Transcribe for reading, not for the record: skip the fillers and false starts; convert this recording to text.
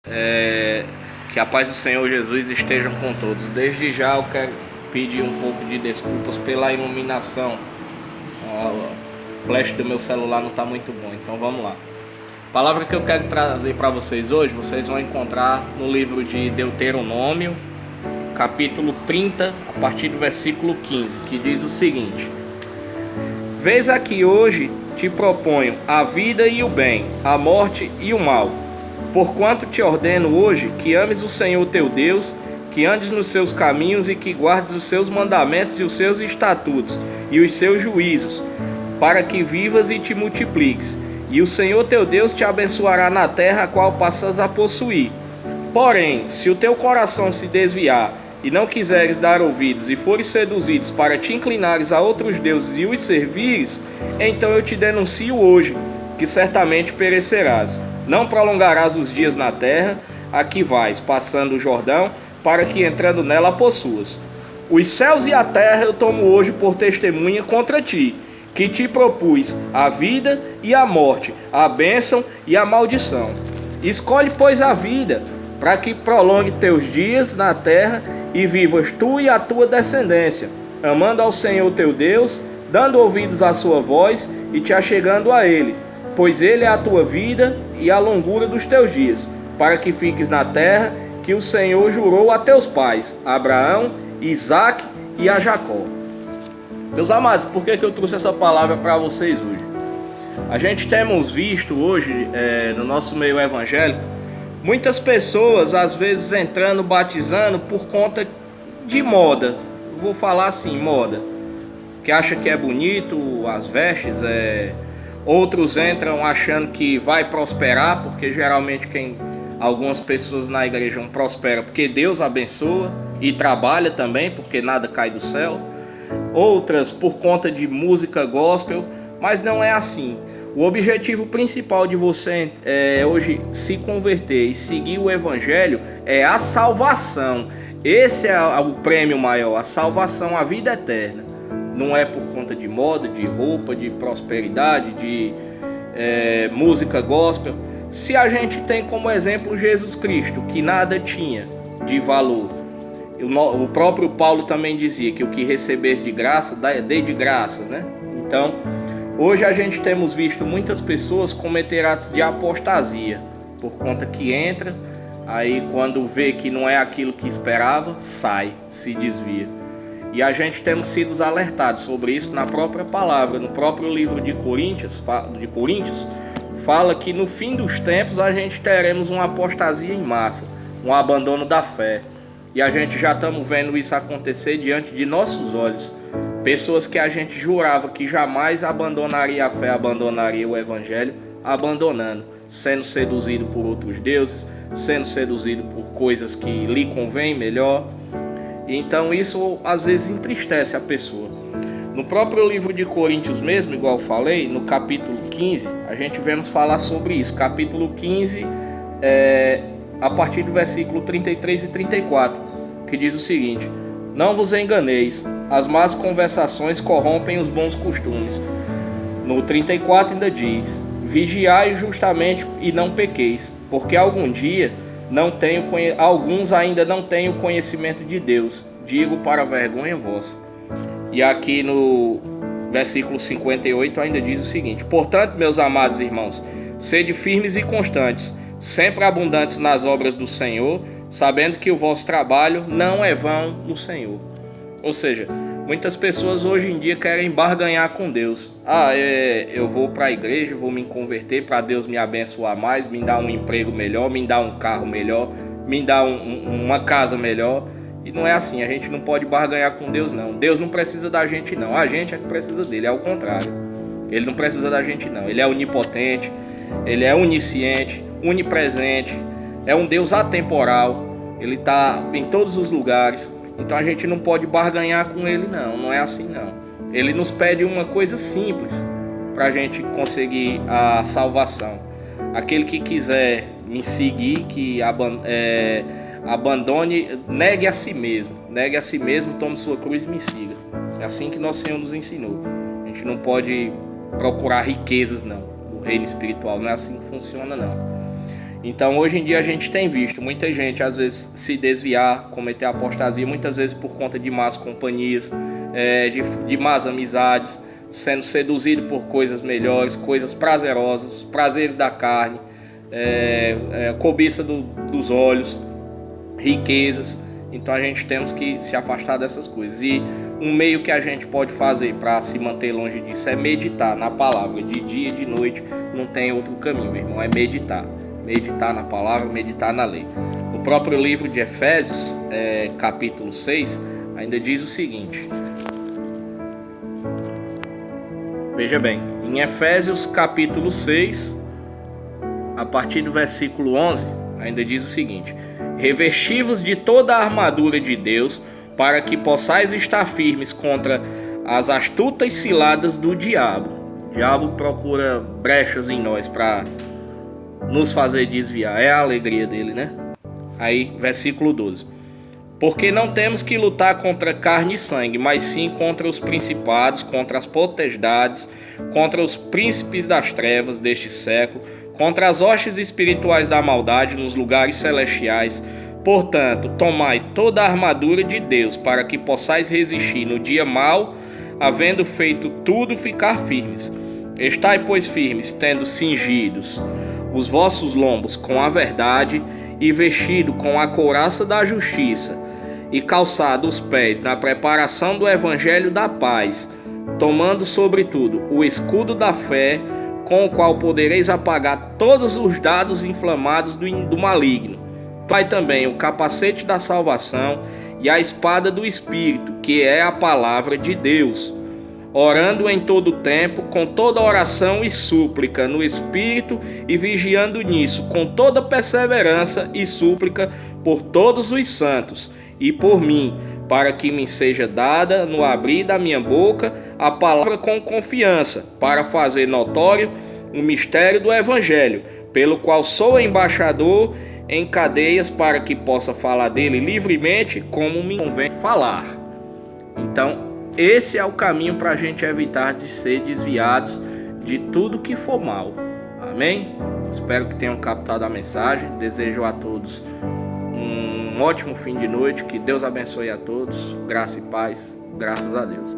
Que a paz do Senhor Jesus esteja com todos. Desde já eu quero pedir um pouco de desculpas pela iluminação. O flash do meu celular não está muito bom, então vamos lá. A palavra que eu quero trazer para vocês hoje, vocês vão encontrar no livro de Deuteronômio, capítulo 30, a partir do versículo 15, que diz o seguinte: Vês aqui hoje te proponho a vida e o bem, a morte e o mal. Porquanto te ordeno hoje que ames o Senhor teu Deus, que andes nos seus caminhos e que guardes os seus mandamentos e os seus estatutos e os seus juízos, para que vivas e te multipliques. E o Senhor teu Deus te abençoará na terra a qual passas a possuir. Porém, se o teu coração se desviar e não quiseres dar ouvidos e fores seduzidos para te inclinares a outros deuses e os servires, então eu te denuncio hoje, que certamente perecerás. Não prolongarás os dias na terra a que vais, passando o Jordão, para que entrando nela a possuas. Os céus e a terra eu tomo hoje por testemunha contra ti, que te propus a vida e a morte, a bênção e a maldição. Escolhe, pois, a vida, para que prolongue teus dias na terra e vivas tu e a tua descendência, amando ao Senhor teu Deus, dando ouvidos à sua voz e te achegando a Ele, pois Ele é a tua vida e a longura dos teus dias, para que fiques na terra que o Senhor jurou a teus pais, a Abraão, Isaque e a Jacó. Meus amados, por que eu trouxe essa palavra para vocês hoje? A gente temos visto hoje, no nosso meio evangélico, muitas pessoas às vezes entrando, batizando por conta de moda. Eu vou falar assim, moda. Que acha que é bonito, as vestes, outros entram achando que vai prosperar, porque geralmente algumas pessoas na igreja prosperam porque Deus abençoa e trabalha também, porque nada cai do céu. Outras por conta de música gospel, mas não é assim. O objetivo principal de você hoje se converter e seguir o evangelho é a salvação. Esse é o prêmio maior, a salvação, a vida eterna. Não é por conta de moda, de roupa, de prosperidade, de música gospel. Se a gente tem como exemplo Jesus Cristo, que nada tinha de valor. O próprio Paulo também dizia que o que recebes de graça, dê de graça, né? Então, hoje a gente temos visto muitas pessoas cometer atos de apostasia, por conta que entra, aí quando vê que não é aquilo que esperava, sai, se desvia. E a gente temos sido alertados sobre isso na própria palavra, no próprio livro de Coríntios, fala que no fim dos tempos a gente teremos uma apostasia em massa, um abandono da fé. E a gente já estamos vendo isso acontecer diante de nossos olhos. Pessoas que a gente jurava que jamais abandonaria a fé, abandonaria o evangelho, abandonando, sendo seduzido por outros deuses, sendo seduzido por coisas que lhe convém melhor. Então isso às vezes entristece a pessoa. No próprio livro de Coríntios mesmo, igual eu falei, no capítulo 15, a gente vemos falar sobre isso. Capítulo 15, a partir do versículo 33 e 34, que diz o seguinte: Não vos enganeis, as más conversações corrompem os bons costumes. No 34 ainda diz: Vigiai justamente e não pequeis, porque alguns ainda não têm o conhecimento de Deus, digo para vergonha vossa. E aqui no versículo 58 ainda diz o seguinte: Portanto, meus amados irmãos, sede firmes e constantes, sempre abundantes nas obras do Senhor, sabendo que o vosso trabalho não é vão no Senhor. Ou seja, muitas pessoas hoje em dia querem barganhar com Deus. Eu vou para a igreja, vou me converter para Deus me abençoar mais, me dar um emprego melhor, me dar um carro melhor, me dar uma casa melhor. E não é assim, a gente não pode barganhar com Deus não. Deus não precisa da gente não, a gente é que precisa dele, é o contrário. Ele não precisa da gente não, ele é onipotente, ele é onisciente, onipresente, é um Deus atemporal, ele está em todos os lugares. Então a gente não pode barganhar com ele não é assim não. Ele nos pede uma coisa simples para a gente conseguir a salvação. Aquele que quiser me seguir, que abandone, negue a si mesmo, tome sua cruz e me siga. É assim que nosso Senhor nos ensinou. A gente não pode procurar riquezas não, do reino espiritual, não é assim que funciona não. Então hoje em dia a gente tem visto muita gente às vezes se desviar, cometer apostasia, muitas vezes por conta de más companhias, de más amizades, sendo seduzido por coisas melhores, coisas prazerosas, os prazeres da carne, cobiça dos olhos, riquezas. Então a gente temos que se afastar dessas coisas. E um meio que a gente pode fazer para se manter longe disso é meditar na palavra, de dia e de noite. Não tem outro caminho, meu irmão, é meditar. Meditar na palavra, meditar na lei. No próprio livro de Efésios, capítulo 6, ainda diz o seguinte. Veja bem, em Efésios capítulo 6, a partir do versículo 11, ainda diz o seguinte: revesti-vos de toda a armadura de Deus, para que possais estar firmes contra as astutas ciladas do diabo. O diabo procura brechas em nós para nos fazer desviar, é a alegria dele, né? Aí, versículo 12. Porque não temos que lutar contra carne e sangue, mas sim contra os principados, contra as potestades, contra os príncipes das trevas deste século, contra as hostes espirituais da maldade nos lugares celestiais. Portanto, tomai toda a armadura de Deus, para que possais resistir no dia mau, havendo feito tudo, ficar firmes. Estai, pois, firmes, tendo cingidos os vossos lombos com a verdade, e vestido com a couraça da justiça, e calçado os pés na preparação do evangelho da paz, tomando sobretudo o escudo da fé, com o qual podereis apagar todos os dardos inflamados do maligno. Vai também o capacete da salvação e a espada do Espírito, que é a palavra de Deus, orando em todo tempo, com toda oração e súplica no Espírito, e vigiando nisso com toda perseverança e súplica por todos os santos e por mim, para que me seja dada no abrir da minha boca a palavra com confiança, para fazer notório o mistério do Evangelho, pelo qual sou embaixador em cadeias, para que possa falar dele livremente, como me convém falar. Então, esse é o caminho para a gente evitar de ser desviados de tudo que for mal. Amém? Espero que tenham captado a mensagem. Desejo a todos um ótimo fim de noite. Que Deus abençoe a todos. Graça e paz. Graças a Deus.